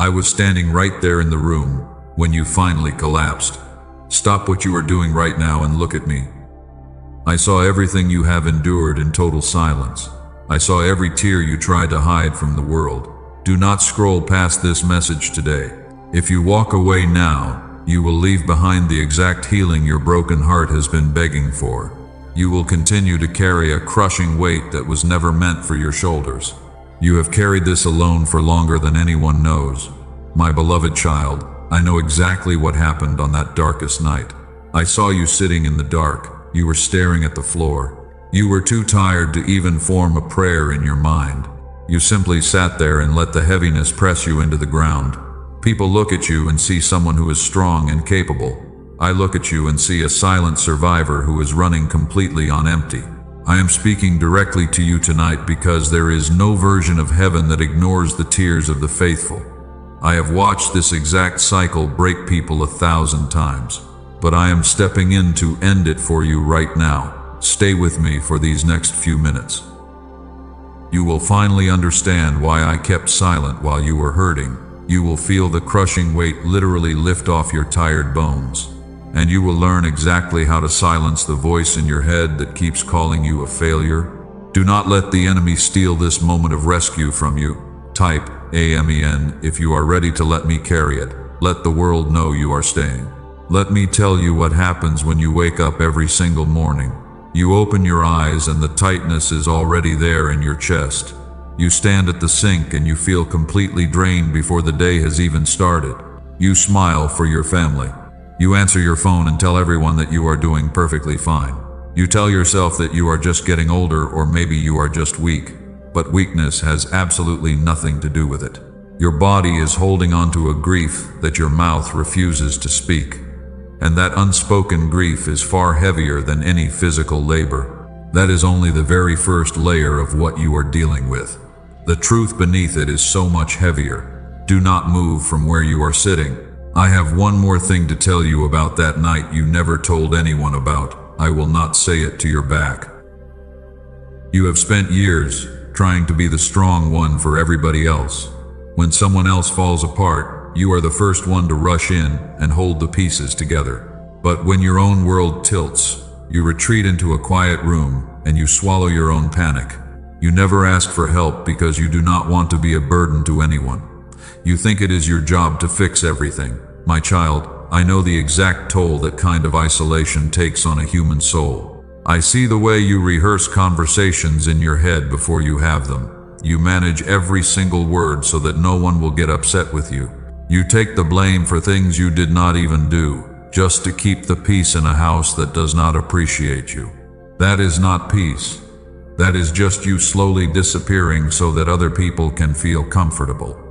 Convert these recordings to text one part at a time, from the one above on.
I was standing right there in the room when you finally collapsed. Stop what you are doing right now and look at me. I saw everything you have endured in total silence. I saw every tear you tried to hide from the world. Do not scroll past this message today. If you walk away now, you will leave behind the exact healing your broken heart has been begging for. You will continue to carry a crushing weight that was never meant for your shoulders. You have carried this alone for longer than anyone knows. My beloved child, I know exactly what happened on that darkest night. I saw you sitting in the dark. You were staring at the floor. You were too tired to even form a prayer in your mind. You simply sat there and let the heaviness press you into the ground. People look at you and see someone who is strong and capable. I look at you and see a silent survivor who is running completely on empty. I am speaking directly to you tonight because there is no version of heaven that ignores the tears of the faithful. I have watched this exact cycle break people 1,000 times, but I am stepping in to end it for you right now. Stay with me for these next few minutes. You will finally understand why I kept silent while you were hurting. You will feel the crushing weight literally lift off your tired bones. And you will learn exactly how to silence the voice in your head that keeps calling you a failure. Do not let the enemy steal this moment of rescue from you. Type AMEN if you are ready to let me carry it. Let the world know you are staying. Let me tell you what happens when you wake up every single morning. You open your eyes and the tightness is already there in your chest. You stand at the sink and you feel completely drained before the day has even started. You smile for your family. You answer your phone and tell everyone that you are doing perfectly fine. You tell yourself that you are just getting older, or maybe you are just weak. But weakness has absolutely nothing to do with it. Your body is holding on to a grief that your mouth refuses to speak. And that unspoken grief is far heavier than any physical labor. That is only the very first layer of what you are dealing with. The truth beneath it is so much heavier. Do not move from where you are sitting. I have one more thing to tell you about that night you never told anyone about. I will not say it to your back. You have spent years trying to be the strong one for everybody else. When someone else falls apart, you are the first one to rush in and hold the pieces together. But when your own world tilts, you retreat into a quiet room and you swallow your own panic. You never ask for help because you do not want to be a burden to anyone. You think it is your job to fix everything. My child, I know the exact toll that kind of isolation takes on a human soul. I see the way you rehearse conversations in your head before you have them. You manage every single word so that no one will get upset with you. You take the blame for things you did not even do, just to keep the peace in a house that does not appreciate you. That is not peace. That is just you slowly disappearing so that other people can feel comfortable.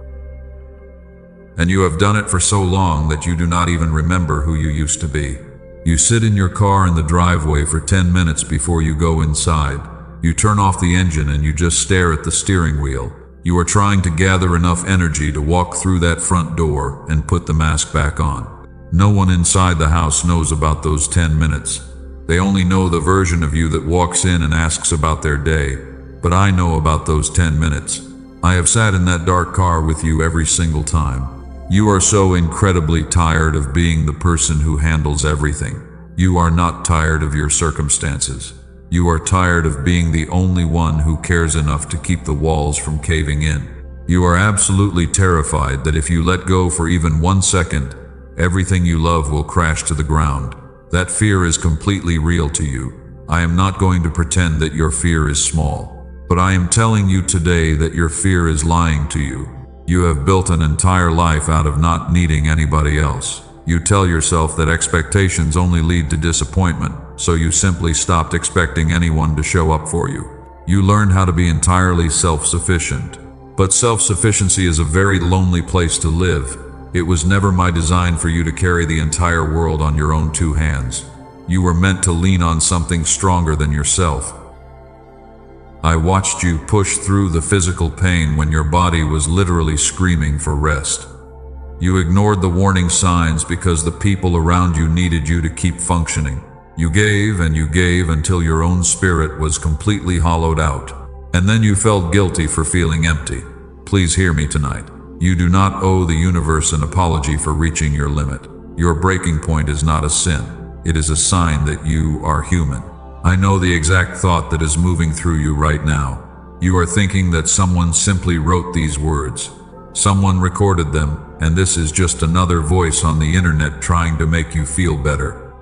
And you have done it for so long that you do not even remember who you used to be. You sit in your car in the driveway for 10 minutes before you go inside. You turn off the engine and you just stare at the steering wheel. You are trying to gather enough energy to walk through that front door and put the mask back on. No one inside the house knows about those 10 minutes. They only know the version of you that walks in and asks about their day. But I know about those 10 minutes. I have sat in that dark car with you every single time. You are so incredibly tired of being the person who handles everything. You are not tired of your circumstances. You are tired of being the only one who cares enough to keep the walls from caving in. You are absolutely terrified that if you let go for even 1 second, everything you love will crash to the ground. That fear is completely real to you. I am not going to pretend that your fear is small, but I am telling you today that your fear is lying to you. You have built an entire life out of not needing anybody else. You tell yourself that expectations only lead to disappointment, so you simply stopped expecting anyone to show up for you. You learned how to be entirely self-sufficient. But self-sufficiency is a very lonely place to live. It was never my design for you to carry the entire world on your own 2 hands. You were meant to lean on something stronger than yourself. I watched you push through the physical pain when your body was literally screaming for rest. You ignored the warning signs because the people around you needed you to keep functioning. You gave and you gave until your own spirit was completely hollowed out. And then you felt guilty for feeling empty. Please hear me tonight. You do not owe the universe an apology for reaching your limit. Your breaking point is not a sin. It is a sign that you are human. I know the exact thought that is moving through you right now. You are thinking that someone simply wrote these words. Someone recorded them, and this is just another voice on the internet trying to make you feel better.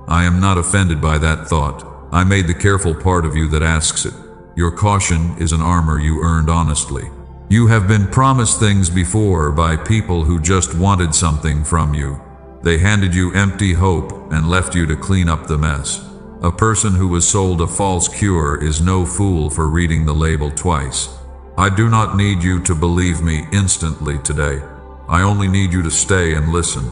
I am not offended by that thought. I made the careful part of you that asks it. Your caution is an armor you earned honestly. You have been promised things before by people who just wanted something from you. They handed you empty hope and left you to clean up the mess. A person who was sold a false cure is no fool for reading the label twice. I do not need you to believe me instantly today. I only need you to stay and listen.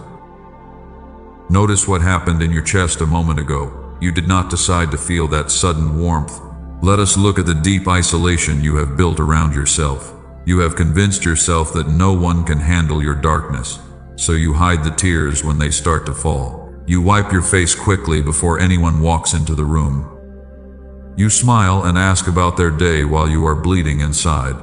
Notice what happened in your chest a moment ago. You did not decide to feel that sudden warmth. Let us look at the deep isolation you have built around yourself. You have convinced yourself that no one can handle your darkness, so you hide the tears when they start to fall. You wipe your face quickly before anyone walks into the room. You smile and ask about their day while you are bleeding inside.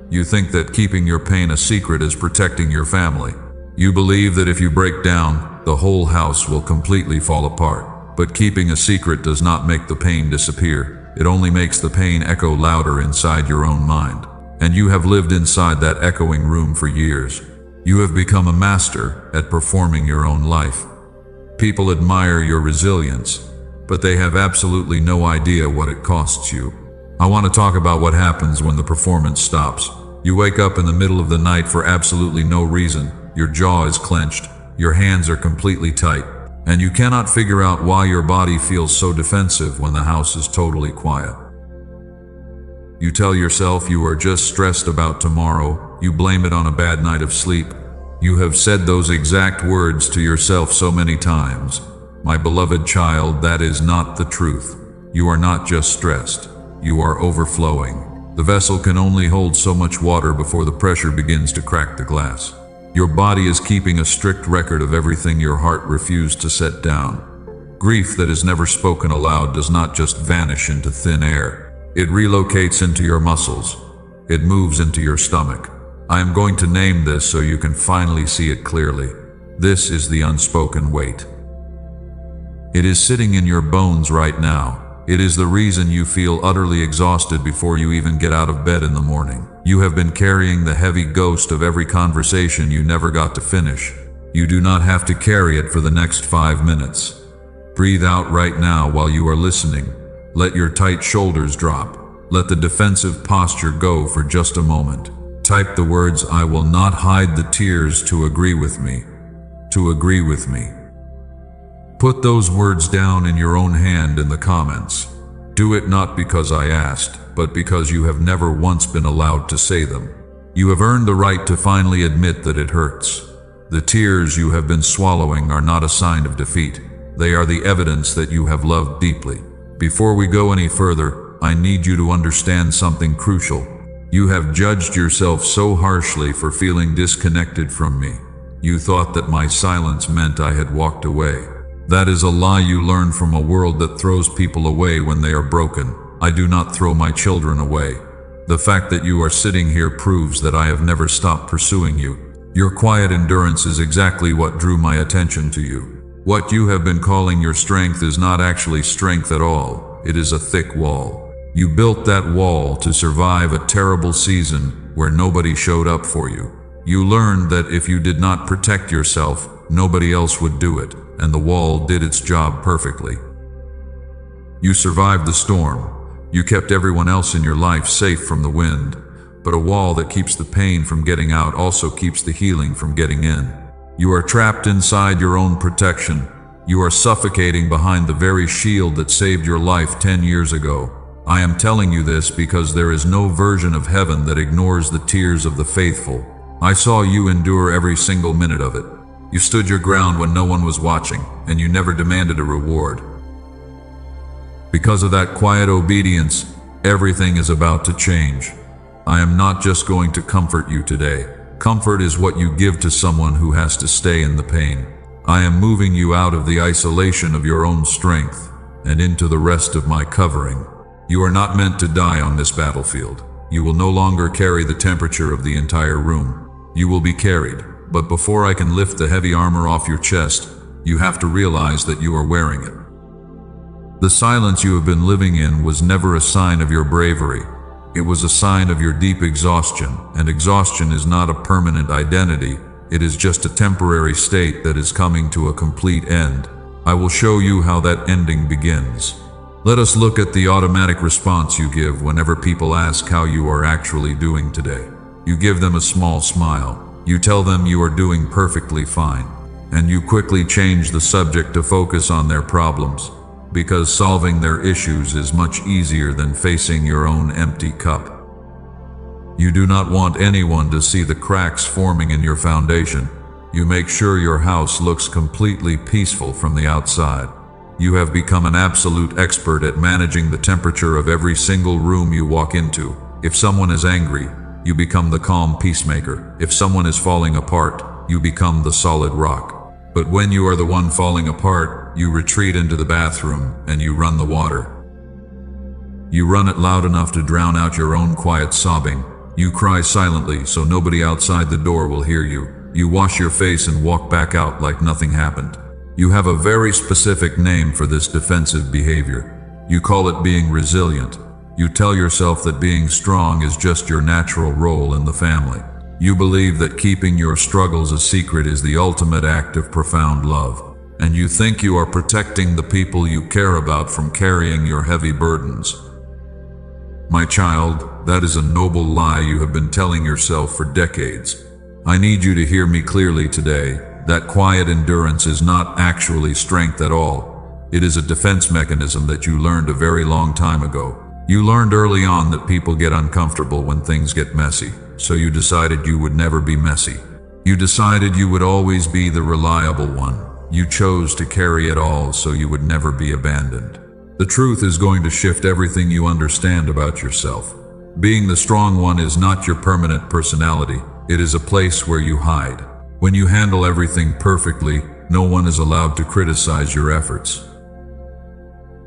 You think that keeping your pain a secret is protecting your family. You believe that if you break down, the whole house will completely fall apart. But keeping a secret does not make the pain disappear. It only makes the pain echo louder inside your own mind. And you have lived inside that echoing room for years. You have become a master at performing your own life. People admire your resilience, but they have absolutely no idea what it costs you. I want to talk about what happens when the performance stops. You wake up in the middle of the night for absolutely no reason. Your jaw is clenched, your hands are completely tight, and you cannot figure out why your body feels so defensive when the house is totally quiet. You tell yourself you are just stressed about tomorrow. You blame it on a bad night of sleep. You have said those exact words to yourself so many times. My beloved child, that is not the truth. You are not just stressed. You are overflowing. The vessel can only hold so much water before the pressure begins to crack the glass. Your body is keeping a strict record of everything your heart refused to set down. Grief that is never spoken aloud does not just vanish into thin air. It relocates into your muscles. It moves into your stomach. I am going to name this so you can finally see it clearly. This is the unspoken weight. It is sitting in your bones right now. It is the reason you feel utterly exhausted before you even get out of bed in the morning. You have been carrying the heavy ghost of every conversation you never got to finish. You do not have to carry it for the next 5 minutes. Breathe out right now while you are listening. Let your tight shoulders drop. Let the defensive posture go for just a moment. Type the words, "I will not hide the tears to agree with me." To agree with me. Put those words down in your own hand in the comments. Do it not because I asked, but because you have never once been allowed to say them. You have earned the right to finally admit that it hurts. The tears you have been swallowing are not a sign of defeat. They are the evidence that you have loved deeply. Before we go any further, I need you to understand something crucial. You have judged yourself so harshly for feeling disconnected from me. You thought that my silence meant I had walked away. That is a lie you learned from a world that throws people away when they are broken. I do not throw my children away. The fact that you are sitting here proves that I have never stopped pursuing you. Your quiet endurance is exactly what drew my attention to you. What you have been calling your strength is not actually strength at all. It is a thick wall. You built that wall to survive a terrible season where nobody showed up for you. You learned that if you did not protect yourself, nobody else would do it, and the wall did its job perfectly. You survived the storm. You kept everyone else in your life safe from the wind, but a wall that keeps the pain from getting out also keeps the healing from getting in. You are trapped inside your own protection. You are suffocating behind the very shield that saved your life 10 years ago. I am telling you this because there is no version of heaven that ignores the tears of the faithful. I saw you endure every single minute of it. You stood your ground when no one was watching, and you never demanded a reward. Because of that quiet obedience, everything is about to change. I am not just going to comfort you today. Comfort is what you give to someone who has to stay in the pain. I am moving you out of the isolation of your own strength and into the rest of my covering. You are not meant to die on this battlefield. You will no longer carry the temperature of the entire room. You will be carried, but before I can lift the heavy armor off your chest, you have to realize that you are wearing it. The silence you have been living in was never a sign of your bravery. It was a sign of your deep exhaustion, and exhaustion is not a permanent identity. It is just a temporary state that is coming to a complete end. I will show you how that ending begins. Let us look at the automatic response you give whenever people ask how you are actually doing today. You give them a small smile. You tell them you are doing perfectly fine. And you quickly change the subject to focus on their problems, because solving their issues is much easier than facing your own empty cup. You do not want anyone to see the cracks forming in your foundation. You make sure your house looks completely peaceful from the outside. You have become an absolute expert at managing the temperature of every single room you walk into. If someone is angry, you become the calm peacemaker. If someone is falling apart, you become the solid rock. But when you are the one falling apart, you retreat into the bathroom and you run the water. You run it loud enough to drown out your own quiet sobbing. You cry silently so nobody outside the door will hear you. You wash your face and walk back out like nothing happened. You have a very specific name for this defensive behavior. You call it being resilient. You tell yourself that being strong is just your natural role in the family. You believe that keeping your struggles a secret is the ultimate act of profound love. And you think you are protecting the people you care about from carrying your heavy burdens. My child, that is a noble lie you have been telling yourself for decades. I need you to hear me clearly today. That quiet endurance is not actually strength at all. It is a defense mechanism that you learned a very long time ago. You learned early on that people get uncomfortable when things get messy, so you decided you would never be messy. You decided you would always be the reliable one. You chose to carry it all so you would never be abandoned. The truth is going to shift everything you understand about yourself. Being the strong one is not your permanent personality. It is a place where you hide. When you handle everything perfectly, no one is allowed to criticize your efforts.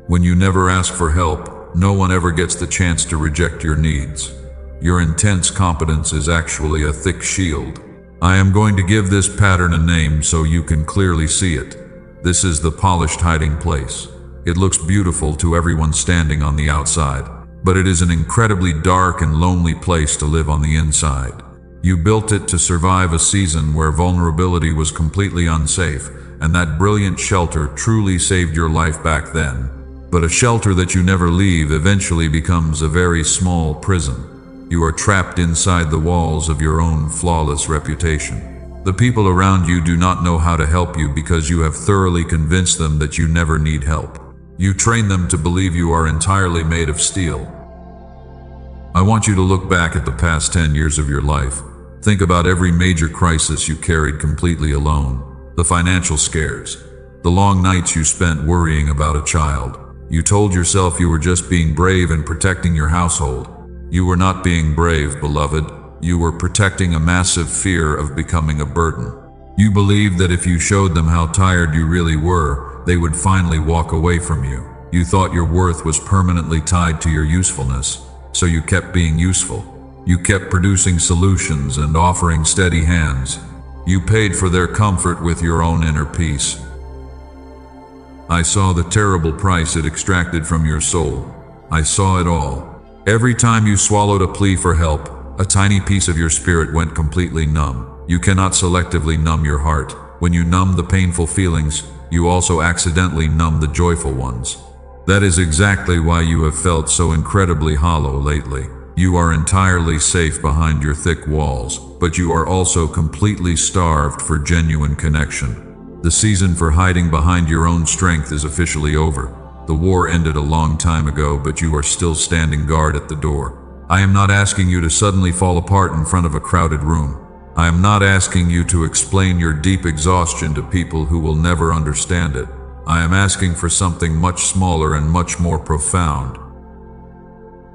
When you never ask for help, no one ever gets the chance to reject your needs. Your intense competence is actually a thick shield. I am going to give this pattern a name so you can clearly see it. This is the polished hiding place. It looks beautiful to everyone standing on the outside, but it is an incredibly dark and lonely place to live on the inside. You built it to survive a season where vulnerability was completely unsafe, and that brilliant shelter truly saved your life back then. But a shelter that you never leave eventually becomes a very small prison. You are trapped inside the walls of your own flawless reputation. The people around you do not know how to help you because you have thoroughly convinced them that you never need help. You train them to believe you are entirely made of steel. I want you to look back at the past 10 years of your life. Think about every major crisis you carried completely alone. The financial scares. The long nights you spent worrying about a child. You told yourself you were just being brave and protecting your household. You were not being brave, beloved. You were protecting a massive fear of becoming a burden. You believed that if you showed them how tired you really were, they would finally walk away from you. You thought your worth was permanently tied to your usefulness, so you kept being useful. You kept producing solutions and offering steady hands. You paid for their comfort with your own inner peace. I saw the terrible price it extracted from your soul. I saw it all. Every time you swallowed a plea for help, a tiny piece of your spirit went completely numb. You cannot selectively numb your heart. When you numb the painful feelings, you also accidentally numb the joyful ones. That is exactly why you have felt so incredibly hollow lately. You are entirely safe behind your thick walls, but you are also completely starved for genuine connection. The season for hiding behind your own strength is officially over. The war ended a long time ago, but you are still standing guard at the door. I am not asking you to suddenly fall apart in front of a crowded room. I am not asking you to explain your deep exhaustion to people who will never understand it. I am asking for something much smaller and much more profound.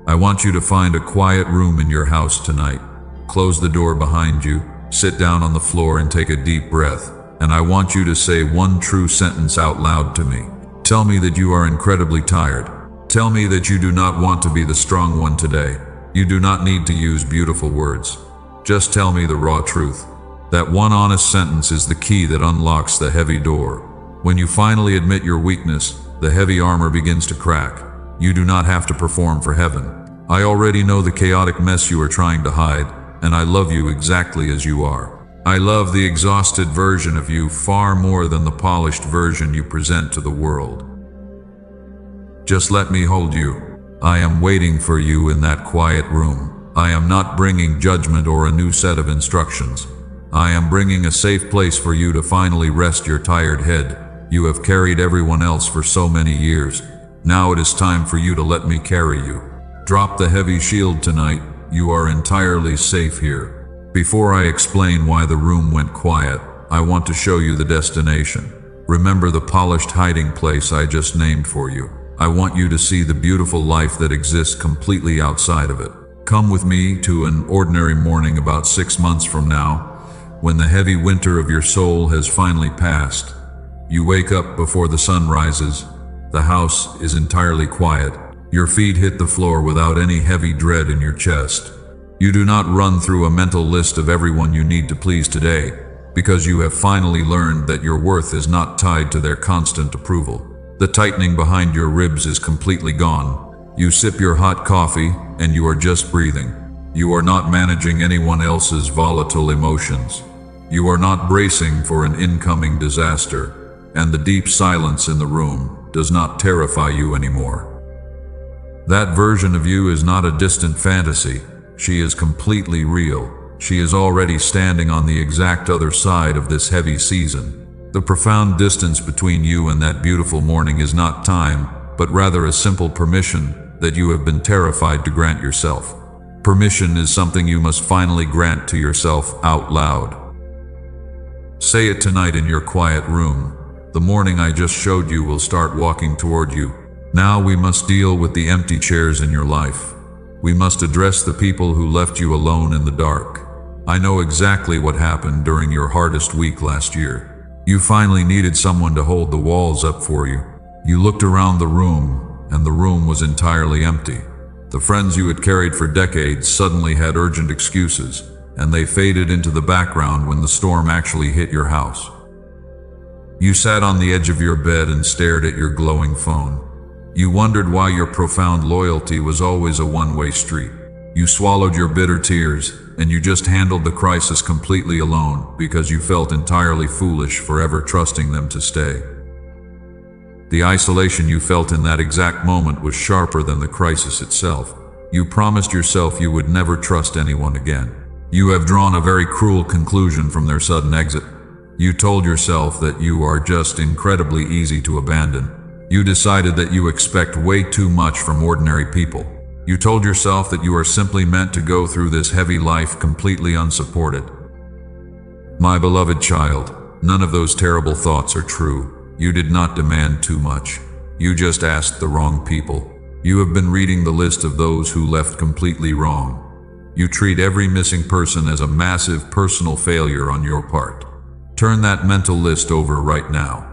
I want you to find a quiet room in your house tonight. Close the door behind you, sit down on the floor and take a deep breath. And I want you to say one true sentence out loud to me. Tell me that you are incredibly tired. Tell me that you do not want to be the strong one today. You do not need to use beautiful words. Just tell me the raw truth. That one honest sentence is the key that unlocks the heavy door. When you finally admit your weakness, the heavy armor begins to crack. You do not have to perform for heaven. I already know the chaotic mess you are trying to hide, and I love you exactly as you are. I love the exhausted version of you far more than the polished version you present to the world. Just let me hold you. I am waiting for you in that quiet room. I am not bringing judgment or a new set of instructions. I am bringing a safe place for you to finally rest your tired head. You have carried everyone else for so many years. Now it is time for you to let me carry you. Drop the heavy shield tonight. You are entirely safe here. Before I explain why the room went quiet, I want to show you the destination. Remember the polished hiding place I just named for you. I want you to see the beautiful life that exists completely outside of it. Come with me to an ordinary morning about 6 months from now, when the heavy winter of your soul has finally passed. You wake up before the sun rises. The house is entirely quiet. Your feet hit the floor without any heavy dread in your chest. You do not run through a mental list of everyone you need to please today, because you have finally learned that your worth is not tied to their constant approval. The tightening behind your ribs is completely gone. You sip your hot coffee, and you are just breathing. You are not managing anyone else's volatile emotions. You are not bracing for an incoming disaster, and the deep silence in the room does not terrify you anymore. That version of you is not a distant fantasy. She is completely real. She is already standing on the exact other side of this heavy season. The profound distance between you and that beautiful morning is not time, but rather a simple permission that you have been terrified to grant yourself. Permission is something you must finally grant to yourself out loud. Say it tonight in your quiet room. The morning I just showed you will start walking toward you. Now we must deal with the empty chairs in your life. We must address the people who left you alone in the dark. I know exactly what happened during your hardest week last year. You finally needed someone to hold the walls up for you. You looked around the room, and the room was entirely empty. The friends you had carried for decades suddenly had urgent excuses, and they faded into the background when the storm actually hit your house. You sat on the edge of your bed and stared at your glowing phone. You wondered why your profound loyalty was always a one-way street. You swallowed your bitter tears, and you just handled the crisis completely alone because you felt entirely foolish for ever trusting them to stay. The isolation you felt in that exact moment was sharper than the crisis itself. You promised yourself you would never trust anyone again. You have drawn a very cruel conclusion from their sudden exit. You told yourself that you are just incredibly easy to abandon. You decided that you expect way too much from ordinary people. You told yourself that you are simply meant to go through this heavy life completely unsupported. My beloved child, none of those terrible thoughts are true. You did not demand too much. You just asked the wrong people. You have been reading the list of those who left completely wrong. You treat every missing person as a massive personal failure on your part. Turn that mental list over right now.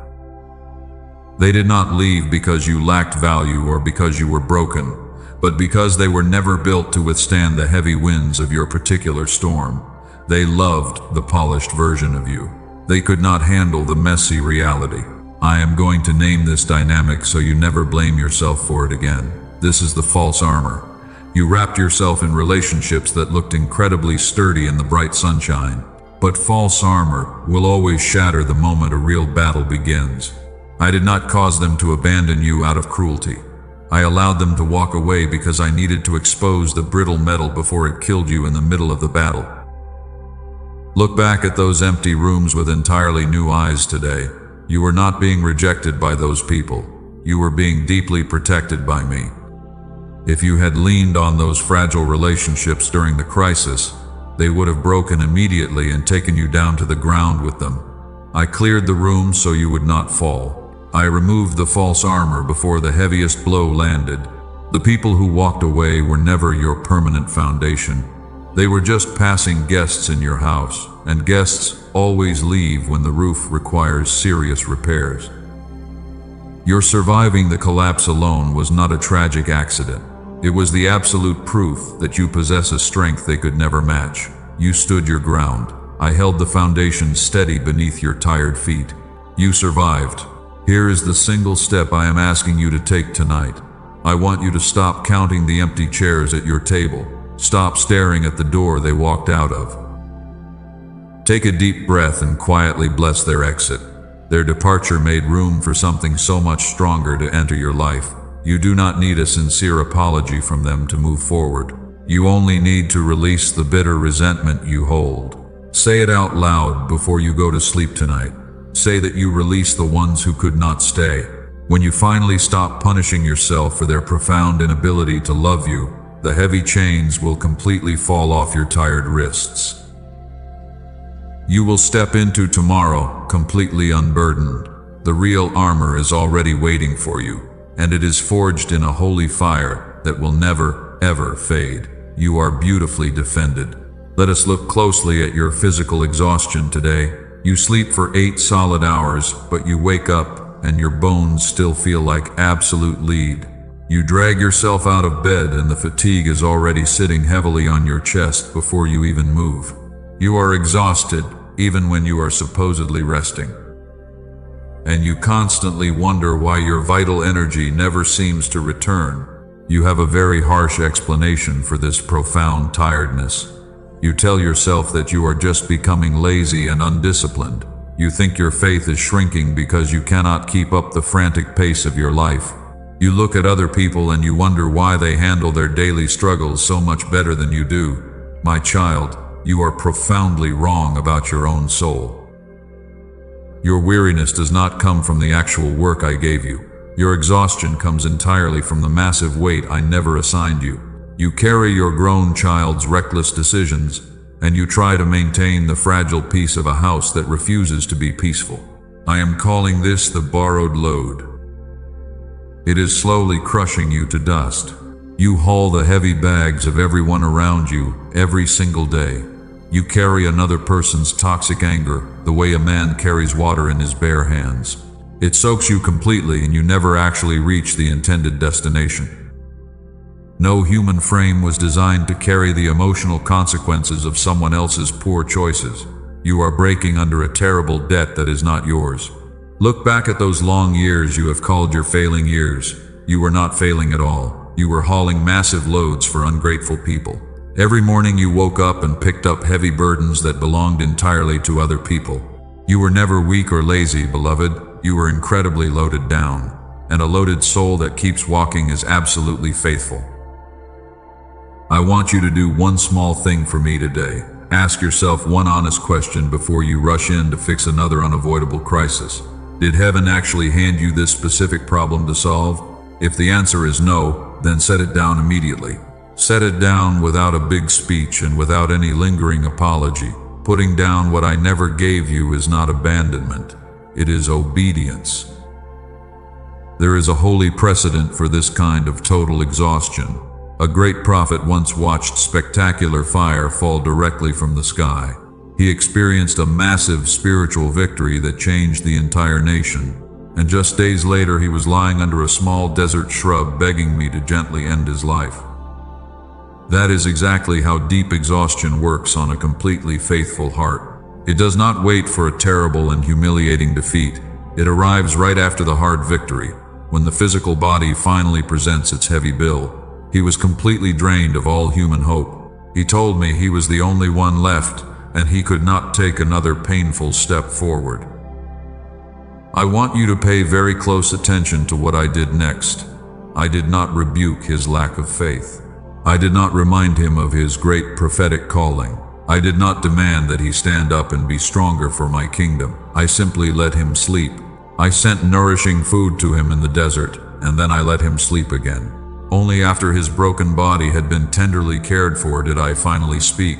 They did not leave because you lacked value or because you were broken, but because they were never built to withstand the heavy winds of your particular storm. They loved the polished version of you. They could not handle the messy reality. I am going to name this dynamic so you never blame yourself for it again. This is the false armor. You wrapped yourself in relationships that looked incredibly sturdy in the bright sunshine. But false armor will always shatter the moment a real battle begins. I did not cause them to abandon you out of cruelty. I allowed them to walk away because I needed to expose the brittle metal before it killed you in the middle of the battle. Look back at those empty rooms with entirely new eyes today. You were not being rejected by those people. You were being deeply protected by me. If you had leaned on those fragile relationships during the crisis, they would have broken immediately and taken you down to the ground with them. I cleared the room so you would not fall. I removed the false armor before the heaviest blow landed. The people who walked away were never your permanent foundation. They were just passing guests in your house, and guests always leave when the roof requires serious repairs. Your surviving the collapse alone was not a tragic accident. It was the absolute proof that you possess a strength they could never match. You stood your ground. I held the foundation steady beneath your tired feet. You survived. Here is the single step I am asking you to take tonight. I want you to stop counting the empty chairs at your table. Stop staring at the door they walked out of. Take a deep breath and quietly bless their exit. Their departure made room for something so much stronger to enter your life. You do not need a sincere apology from them to move forward. You only need to release the bitter resentment you hold. Say it out loud before you go to sleep tonight. Say that you release the ones who could not stay. When you finally stop punishing yourself for their profound inability to love you, the heavy chains will completely fall off your tired wrists. You will step into tomorrow completely unburdened. The real armor is already waiting for you, and it is forged in a holy fire that will never, ever fade. You are beautifully defended. Let us look closely at your physical exhaustion today. You sleep for 8 solid hours, but you wake up and your bones still feel like absolute lead. You drag yourself out of bed and the fatigue is already sitting heavily on your chest before you even move. You are exhausted, even when you are supposedly resting. And you constantly wonder why your vital energy never seems to return. You have a very harsh explanation for this profound tiredness. You tell yourself that you are just becoming lazy and undisciplined. You think your faith is shrinking because you cannot keep up the frantic pace of your life. You look at other people and you wonder why they handle their daily struggles so much better than you do. My child, you are profoundly wrong about your own soul. Your weariness does not come from the actual work I gave you. Your exhaustion comes entirely from the massive weight I never assigned you. You carry your grown child's reckless decisions, and you try to maintain the fragile peace of a house that refuses to be peaceful. I am calling this the borrowed load. It is slowly crushing you to dust. You haul the heavy bags of everyone around you every single day. You carry another person's toxic anger the way a man carries water in his bare hands. It soaks you completely and you never actually reach the intended destination. No human frame was designed to carry the emotional consequences of someone else's poor choices. You are breaking under a terrible debt that is not yours. Look back at those long years you have called your failing years. You were not failing at all. You were hauling massive loads for ungrateful people. Every morning you woke up and picked up heavy burdens that belonged entirely to other people. You were never weak or lazy, beloved. You were incredibly loaded down. And a loaded soul that keeps walking is absolutely faithful. I want you to do one small thing for me today. Ask yourself one honest question before you rush in to fix another unavoidable crisis. Did heaven actually hand you this specific problem to solve? If the answer is no, then set it down immediately. Set it down without a big speech and without any lingering apology. Putting down what I never gave you is not abandonment. It is obedience. There is a holy precedent for this kind of total exhaustion. A great prophet once watched spectacular fire fall directly from the sky. He experienced a massive spiritual victory that changed the entire nation. And just days later, he was lying under a small desert shrub begging me to gently end his life. That is exactly how deep exhaustion works on a completely faithful heart. It does not wait for a terrible and humiliating defeat. It arrives right after the hard victory, when the physical body finally presents its heavy bill. He was completely drained of all human hope. He told me he was the only one left, and he could not take another painful step forward. I want you to pay very close attention to what I did next. I did not rebuke his lack of faith. I did not remind him of his great prophetic calling. I did not demand that he stand up and be stronger for my kingdom. I simply let him sleep. I sent nourishing food to him in the desert, and then I let him sleep again. Only after his broken body had been tenderly cared for did I finally speak.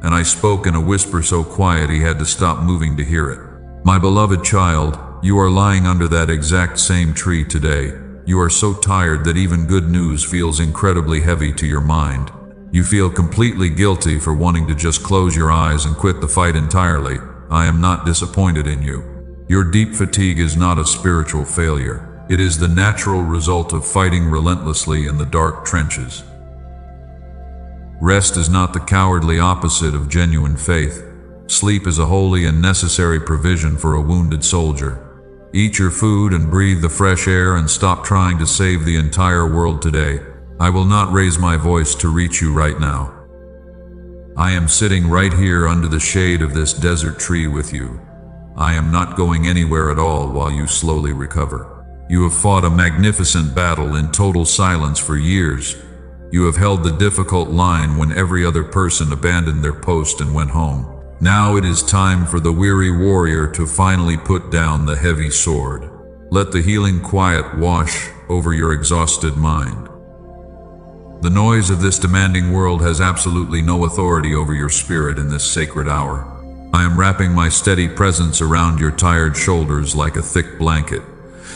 And I spoke in a whisper so quiet he had to stop moving to hear it. My beloved child, you are lying under that exact same tree today. You are so tired that even good news feels incredibly heavy to your mind. You feel completely guilty for wanting to just close your eyes and quit the fight entirely. I am not disappointed in you. Your deep fatigue is not a spiritual failure. It is the natural result of fighting relentlessly in the dark trenches. Rest is not the cowardly opposite of genuine faith. Sleep is a holy and necessary provision for a wounded soldier. Eat your food and breathe the fresh air and stop trying to save the entire world today. I will not raise my voice to reach you right now. I am sitting right here under the shade of this desert tree with you. I am not going anywhere at all while you slowly recover. You have fought a magnificent battle in total silence for years. You have held the difficult line when every other person abandoned their post and went home. Now it is time for the weary warrior to finally put down the heavy sword. Let the healing quiet wash over your exhausted mind. The noise of this demanding world has absolutely no authority over your spirit in this sacred hour. I am wrapping my steady presence around your tired shoulders like a thick blanket.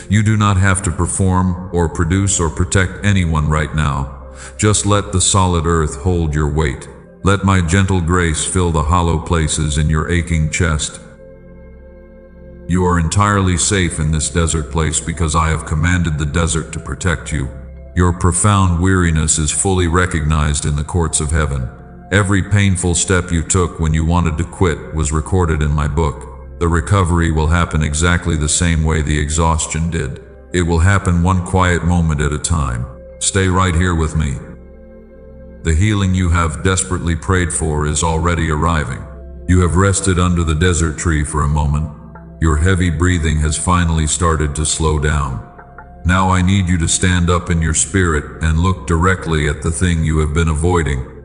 You do not have to perform or produce or protect anyone right now. Just let the solid earth hold your weight. Let my gentle grace fill the hollow places in your aching chest. You are entirely safe in this desert place because I have commanded the desert to protect you. Your profound weariness is fully recognized in the courts of heaven. Every painful step you took when you wanted to quit was recorded in my book. The recovery will happen exactly the same way the exhaustion did. It will happen one quiet moment at a time. Stay right here with me. The healing you have desperately prayed for is already arriving. You have rested under the desert tree for a moment. Your heavy breathing has finally started to slow down. Now I need you to stand up in your spirit and look directly at the thing you have been avoiding.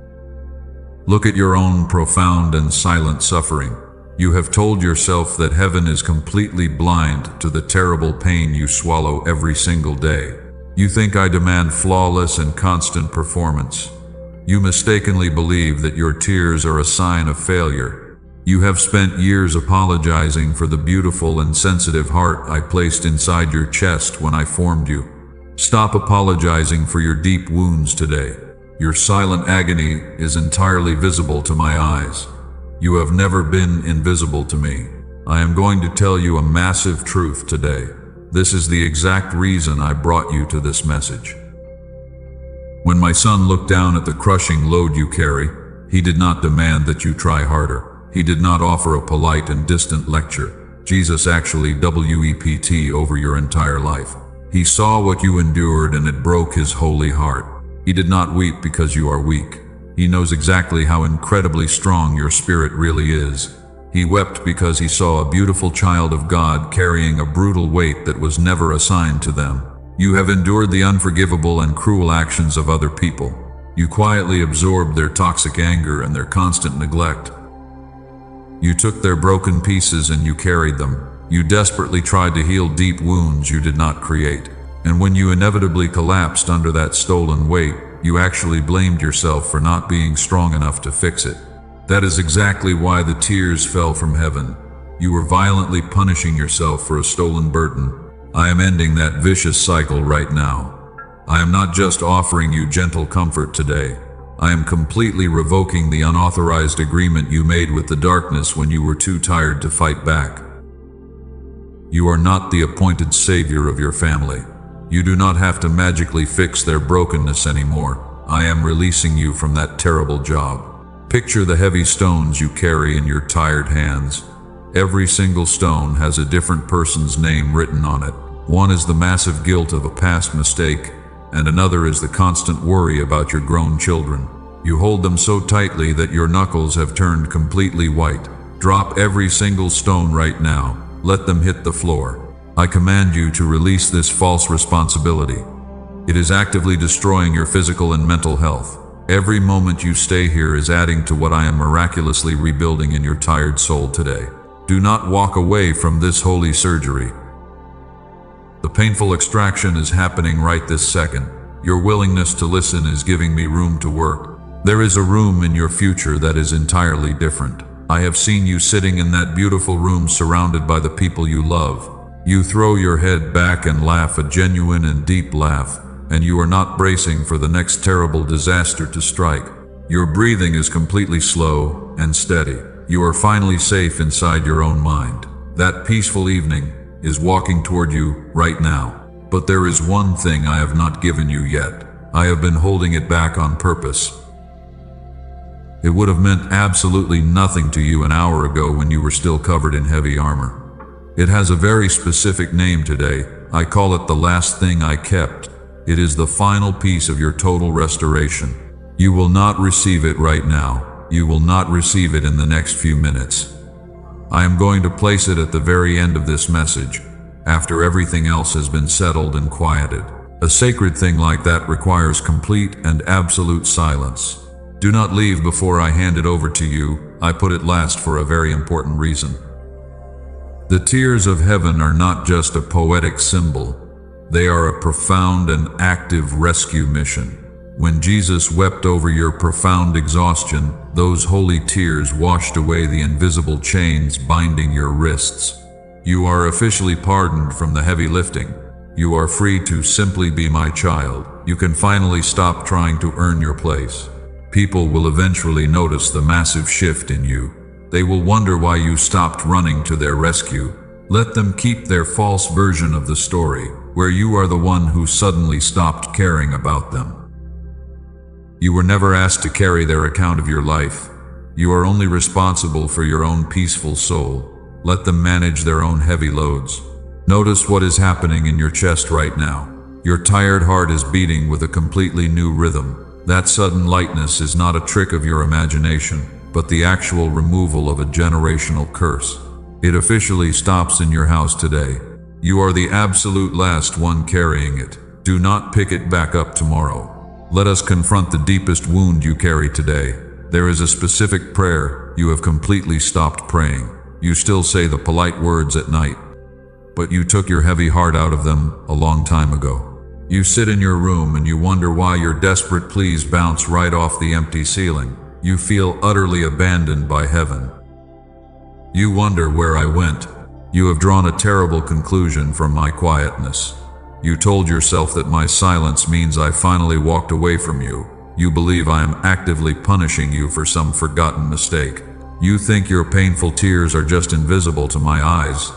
Look at your own profound and silent suffering. You have told yourself that heaven is completely blind to the terrible pain you swallow every single day. You think I demand flawless and constant performance. You mistakenly believe that your tears are a sign of failure. You have spent years apologizing for the beautiful and sensitive heart I placed inside your chest when I formed you. Stop apologizing for your deep wounds today. Your silent agony is entirely visible to my eyes. You have never been invisible to me. I am going to tell you a massive truth today. This is the exact reason I brought you to this message. When my son looked down at the crushing load you carry, he did not demand that you try harder. He did not offer a polite and distant lecture. Jesus actually wept over your entire life. He saw what you endured and it broke his holy heart. He did not weep because you are weak. He knows exactly how incredibly strong your spirit really is. He wept because he saw a beautiful child of God carrying a brutal weight that was never assigned to them. You have endured the unforgivable and cruel actions of other people. You quietly absorbed their toxic anger and their constant neglect. You took their broken pieces and you carried them. You desperately tried to heal deep wounds you did not create. And when you inevitably collapsed under that stolen weight, you actually blamed yourself for not being strong enough to fix it. That is exactly why the tears fell from heaven. You were violently punishing yourself for a stolen burden. I am ending that vicious cycle right now. I am not just offering you gentle comfort today. I am completely revoking the unauthorized agreement you made with the darkness when you were too tired to fight back. You are not the appointed savior of your family. You do not have to magically fix their brokenness anymore. I am releasing you from that terrible job. Picture the heavy stones you carry in your tired hands. Every single stone has a different person's name written on it. One is the massive guilt of a past mistake, and another is the constant worry about your grown children. You hold them so tightly that your knuckles have turned completely white. Drop every single stone right now. Let them hit the floor. I command you to release this false responsibility. It is actively destroying your physical and mental health. Every moment you stay here is adding to what I am miraculously rebuilding in your tired soul today. Do not walk away from this holy surgery. The painful extraction is happening right this second. Your willingness to listen is giving me room to work. There is a room in your future that is entirely different. I have seen you sitting in that beautiful room surrounded by the people you love. You throw your head back and laugh a genuine and deep laugh, and you are not bracing for the next terrible disaster to strike. Your breathing is completely slow and steady. You are finally safe inside your own mind. That peaceful evening is walking toward you right now. But there is one thing I have not given you yet. I have been holding it back on purpose. It would have meant absolutely nothing to you an hour ago when you were still covered in heavy armor. It has a very specific name today. I call it the last thing I kept. It is the final piece of your total restoration. You will not receive it right now. You will not receive it in the next few minutes. I am going to place it at the very end of this message, after everything else has been settled and quieted. A sacred thing like that requires complete and absolute silence. Do not leave before I hand it over to you. I put it last for a very important reason. The tears of heaven are not just a poetic symbol. They are a profound and active rescue mission. When Jesus wept over your profound exhaustion, those holy tears washed away the invisible chains binding your wrists. You are officially pardoned from the heavy lifting. You are free to simply be my child. You can finally stop trying to earn your place. People will eventually notice the massive shift in you. They will wonder why you stopped running to their rescue. Let them keep their false version of the story, where you are the one who suddenly stopped caring about them. You were never asked to carry their account of your life. You are only responsible for your own peaceful soul. Let them manage their own heavy loads. Notice what is happening in your chest right now. Your tired heart is beating with a completely new rhythm. That sudden lightness is not a trick of your imagination, but the actual removal of a generational curse. It officially stops in your house today. You are the absolute last one carrying it. Do not pick it back up tomorrow. Let us confront the deepest wound you carry today. There is a specific prayer you have completely stopped praying. You still say the polite words at night, but you took your heavy heart out of them a long time ago. You sit in your room and you wonder why your desperate pleas bounce right off the empty ceiling. You feel utterly abandoned by heaven. You wonder where I went. You have drawn a terrible conclusion from my quietness. You told yourself that my silence means I finally walked away from you. You believe I am actively punishing you for some forgotten mistake. You think your painful tears are just invisible to my eyes.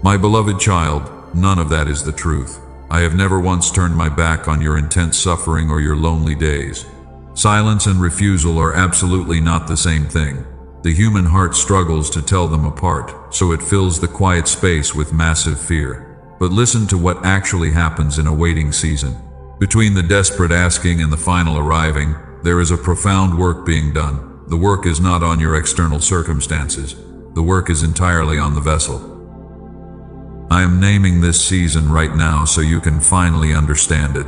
My beloved child, none of that is the truth. I have never once turned my back on your intense suffering or your lonely days. Silence and refusal are absolutely not the same thing. The human heart struggles to tell them apart, so it fills the quiet space with massive fear. But listen to what actually happens in a waiting season. Between the desperate asking and the final arriving, there is a profound work being done. The work is not on your external circumstances. The work is entirely on the vessel. I am naming this season right now so you can finally understand it.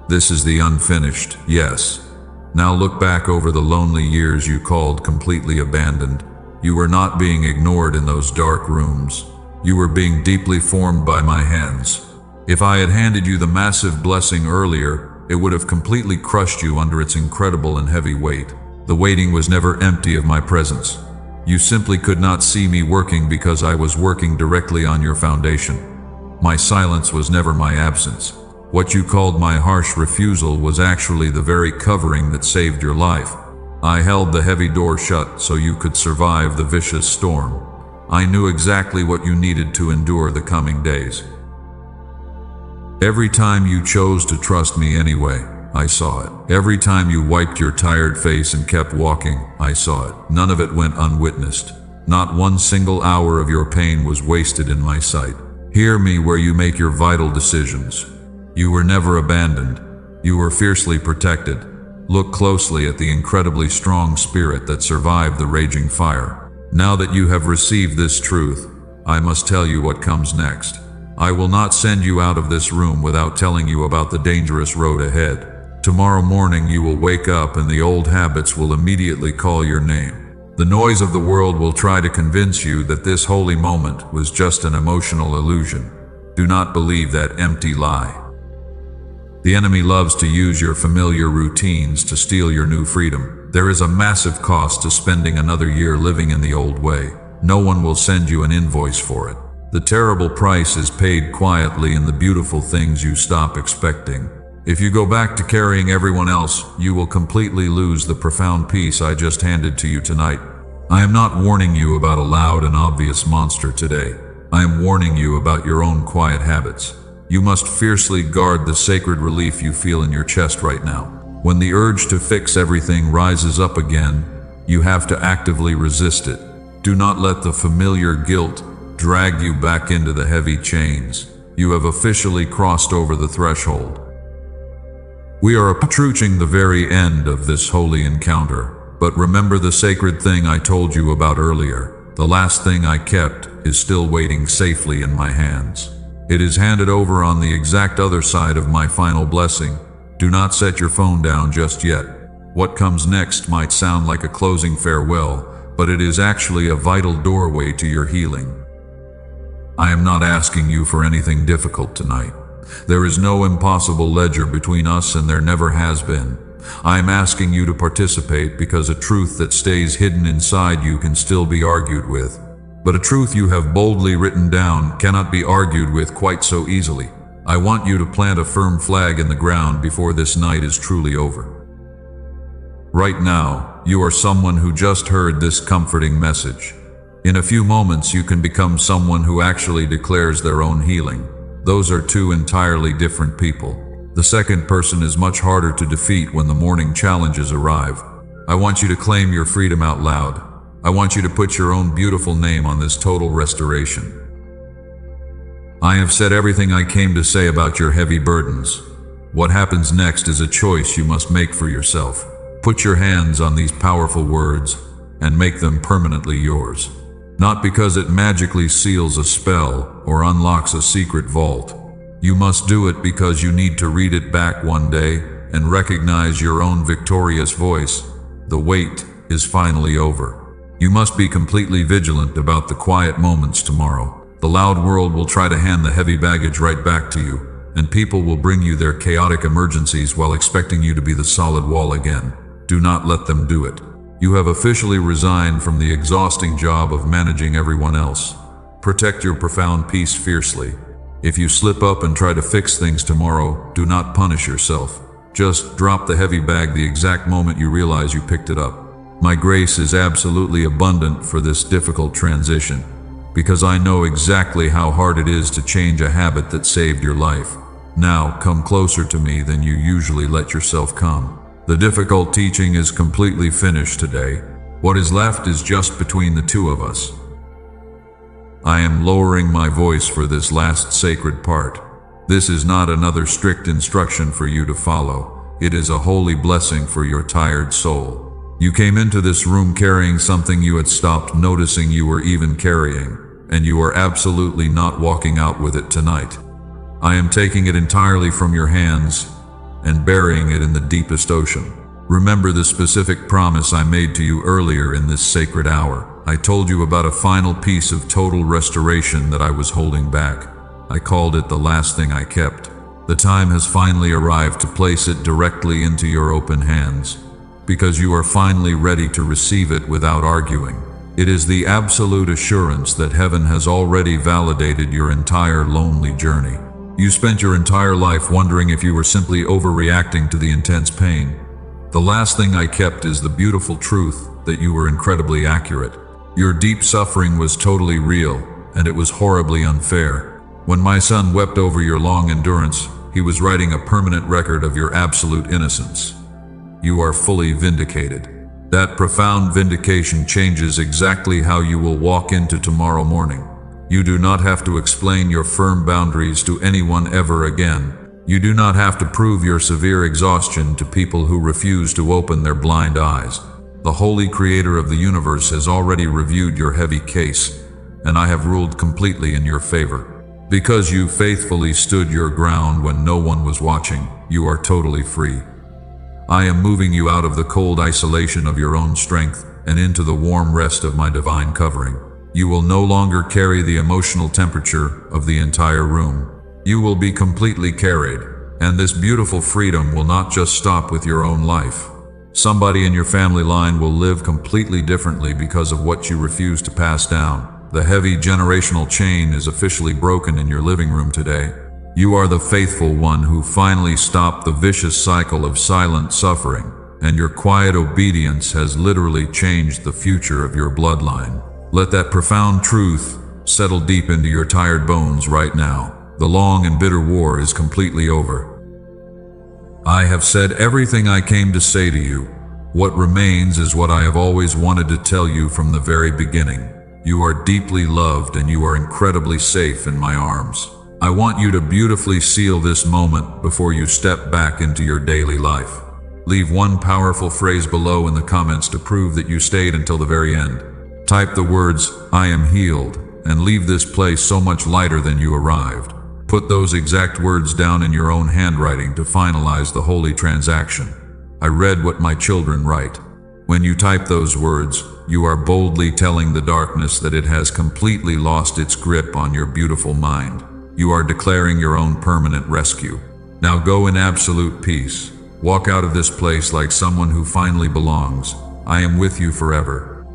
This is the unfinished, yes. Now look back over the lonely years you called completely abandoned. You were not being ignored in those dark rooms. You were being deeply formed by my hands. If I had handed you the massive blessing earlier, it would have completely crushed you under its incredible and heavy weight. The waiting was never empty of my presence. You simply could not see me working because I was working directly on your foundation. My silence was never my absence. What you called my harsh refusal was actually the very covering that saved your life. I held the heavy door shut so you could survive the vicious storm. I knew exactly what you needed to endure the coming days. Every time you chose to trust me anyway, I saw it. Every time you wiped your tired face and kept walking, I saw it. None of it went unwitnessed. Not one single hour of your pain was wasted in my sight. Hear me where you make your vital decisions. You were never abandoned. You were fiercely protected. Look closely at the incredibly strong spirit that survived the raging fire. Now that you have received this truth, I must tell you what comes next. I will not send you out of this room without telling you about the dangerous road ahead. Tomorrow morning you will wake up and the old habits will immediately call your name. The noise of the world will try to convince you that this holy moment was just an emotional illusion. Do not believe that empty lie. The enemy loves to use your familiar routines to steal your new freedom. There is a massive cost to spending another year living in the old way. No one will send you an invoice for it. The terrible price is paid quietly in the beautiful things you stop expecting. If you go back to carrying everyone else, you will completely lose the profound peace I just handed to you tonight. I am not warning you about a loud and obvious monster today. I am warning you about your own quiet habits. You must fiercely guard the sacred relief you feel in your chest right now. When the urge to fix everything rises up again, You have to actively resist it. Do not let the familiar guilt drag you back into the heavy chains. You have officially crossed over the threshold. We are approaching the very end of this holy encounter, but remember the sacred thing I told you about earlier. The last thing I kept is still waiting safely in my hands. It is handed over on the exact other side of my final blessing. Do not set your phone down just yet. What comes next might sound like a closing farewell, but it is actually a vital doorway to your healing. I am not asking you for anything difficult tonight. There is no impossible ledger between us, and there never has been. I am asking you to participate because a truth that stays hidden inside you can still be argued with. But a truth you have boldly written down cannot be argued with quite so easily. I want you to plant a firm flag in the ground before this night is truly over. Right now, you are someone who just heard this comforting message. In a few moments, you can become someone who actually declares their own healing. Those are two entirely different people. The second person is much harder to defeat when the morning challenges arrive. I want you to claim your freedom out loud. I want you to put your own beautiful name on this total restoration. I have said everything I came to say about your heavy burdens. What happens next is a choice you must make for yourself. Put your hands on these powerful words and make them permanently yours. Not because it magically seals a spell or unlocks a secret vault. You must do it because you need to read it back one day and recognize your own victorious voice. The wait is finally over. You must be completely vigilant about the quiet moments tomorrow. The loud world will try to hand the heavy baggage right back to you, and people will bring you their chaotic emergencies while expecting you to be the solid wall again. Do not let them do it. You have officially resigned from the exhausting job of managing everyone else. Protect your profound peace fiercely. If you slip up and try to fix things tomorrow, do not punish yourself. Just drop the heavy bag the exact moment you realize you picked it up. My grace is absolutely abundant for this difficult transition, because I know exactly how hard it is to change a habit that saved your life. Now, come closer to me than you usually let yourself come. The difficult teaching is completely finished today. What is left is just between the two of us. I am lowering my voice for this last sacred part. This is not another strict instruction for you to follow. It is a holy blessing for your tired soul. You came into this room carrying something you had stopped noticing you were even carrying, and you are absolutely not walking out with it tonight. I am taking it entirely from your hands and burying it in the deepest ocean. Remember the specific promise I made to you earlier in this sacred hour. I told you about a final piece of total restoration that I was holding back. I called it the last thing I kept. The time has finally arrived to place it directly into your open hands, because you are finally ready to receive it without arguing. It is the absolute assurance that heaven has already validated your entire lonely journey. You spent your entire life wondering if you were simply overreacting to the intense pain. The last thing I kept is the beautiful truth that you were incredibly accurate. Your deep suffering was totally real, and it was horribly unfair. When my son wept over your long endurance, he was writing a permanent record of your absolute innocence. You are fully vindicated. That profound vindication changes exactly how you will walk into tomorrow morning. You do not have to explain your firm boundaries to anyone ever again. You do not have to prove your severe exhaustion to people who refuse to open their blind eyes. The holy creator of the universe has already reviewed your heavy case, and I have ruled completely in your favor. Because you faithfully stood your ground when no one was watching, you are totally free. I am moving you out of the cold isolation of your own strength and into the warm rest of my divine covering. You will no longer carry the emotional temperature of the entire room. You will be completely carried, and this beautiful freedom will not just stop with your own life. Somebody in your family line will live completely differently because of what you refuse to pass down. The heavy generational chain is officially broken in your living room today. You are the faithful one who finally stopped the vicious cycle of silent suffering, and your quiet obedience has literally changed the future of your bloodline. Let that profound truth settle deep into your tired bones right now. The long and bitter war is completely over. I have said everything I came to say to you. What remains is what I have always wanted to tell you from the very beginning. You are deeply loved and you are incredibly safe in my arms. I want you to beautifully seal this moment before you step back into your daily life. Leave one powerful phrase below in the comments to prove that you stayed until the very end. Type the words, "I am healed," and leave this place so much lighter than you arrived. Put those exact words down in your own handwriting to finalize the holy transaction. I read what my children write. When you type those words, you are boldly telling the darkness that it has completely lost its grip on your beautiful mind. You are declaring your own permanent rescue. Now go in absolute peace. Walk out of this place like someone who finally belongs. I am with you forever.